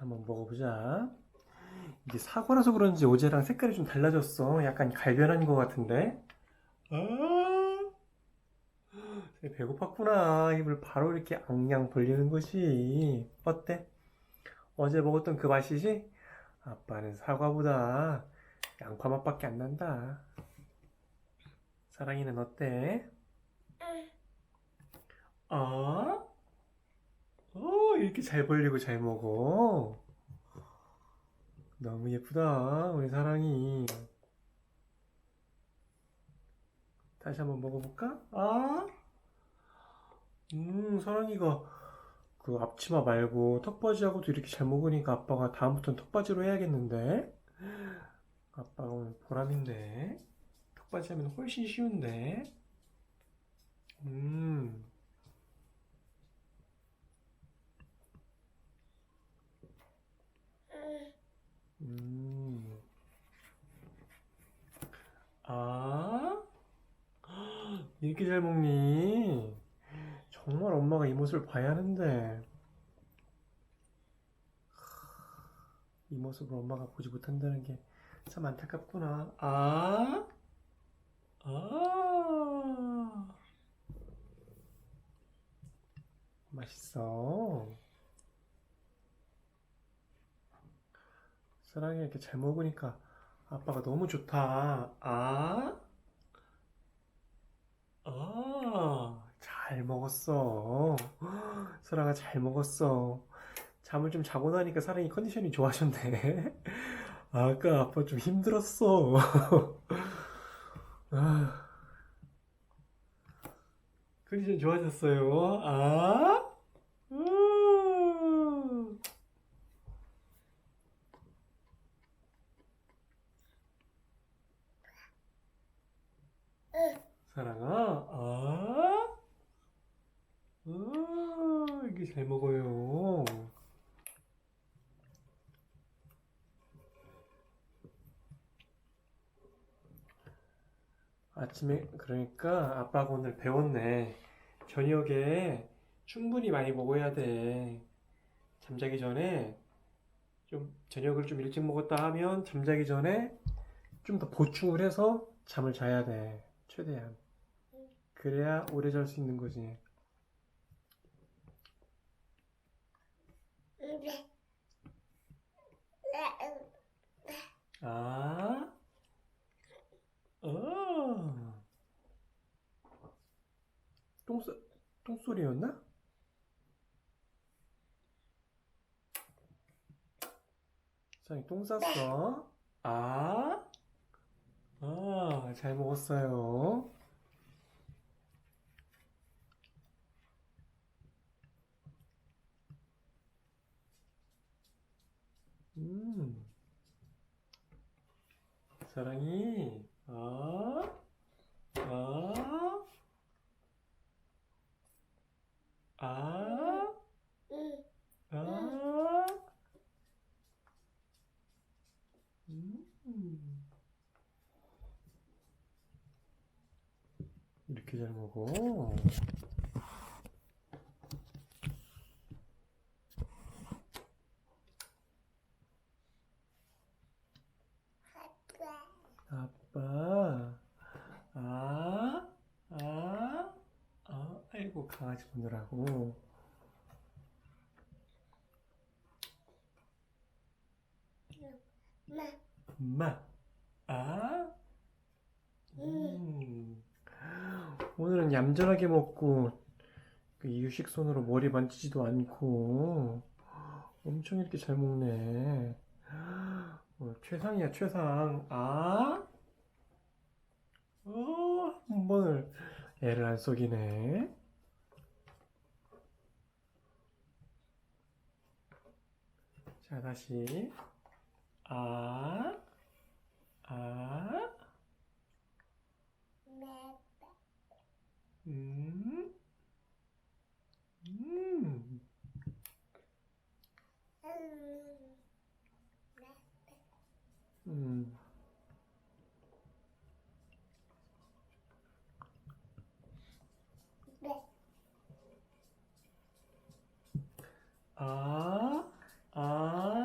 한번 먹어보자. 이게 사과라서 그런지 어제랑 색깔이 좀 달라졌어. 약간 갈변한 것 같은데. 아, 배고팠구나. 입을 바로 이렇게 앙냥 벌리는 것이. 어때? 어제 먹었던 그 맛이지? 아빠는 사과보다 양파 맛밖에 안 난다. 사랑이는 어때? 아? 이렇게 잘 벌리고 잘 먹어. 너무 예쁘다, 우리 사랑이. 다시 한번 먹어볼까? 사랑이가 그 앞치마 말고 턱받이하고도 이렇게 잘 먹으니까 아빠가 다음부터는 턱받이로 해야겠는데? 아빠가 오늘 보람인데? 턱받이 하면 훨씬 쉬운데? 음, 음. 아, 이렇게 잘 먹니? 정말 엄마가 이 모습을 봐야 하는데, 이 모습을 엄마가 보지 못한다는 게 참 안타깝구나. 아, 맛있어. 사랑이 이렇게 잘 먹으니까 아빠가 너무 좋다. 잘 먹었어. 사랑아 잘 먹었어. 잠을 좀 자고 나니까 사랑이 컨디션이 좋아졌네. 아까 아빠 좀 힘들었어. 아, 컨디션 좋아졌어요. 음. 사랑아, 이게 잘 먹어요. 아침에, 그러니까 아빠가 오늘 배웠네. 저녁에 충분히 많이 먹어야 돼. 잠자기 전에 저녁을 좀 일찍 먹었다 하면 잠자기 전에 좀 더 보충을 해서 잠을 자야 돼. 최대한. 그래야 오래 잘 수 있는 거지. 아, 어. 똥, 똥소리였나? 사장님 똥 쌌어? 아, 잘 먹었어요. 음, 사랑이, 아, 아, 아, 음. 이렇게 잘 먹어. 아빠, 아, 아이고, 강아지 보느라고. 엄마, 아, 음. 오늘은 얌전하게 먹고, 그 이유식 손으로 머리 만지지도 않고, 엄청 이렇게 잘 먹네. 최상이야, 최상. 한 번을 애를 안 속이네. 자, 다시. 아, 아, 음, 음, 음. 아, 아.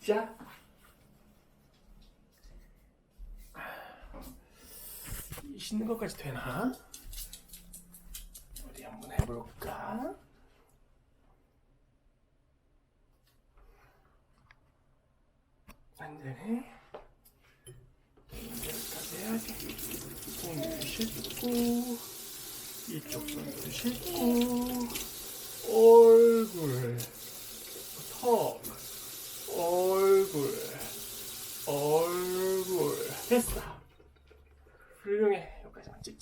자, 이 씻는 것까지 되나? 어디 한번 해볼까? 안 되네. 여기까지 해야지. 손을 씻고, 이쪽 손도 씻고, 얼굴, 턱, 얼굴, 됐어. 훌륭해. 여기까지만 찍자.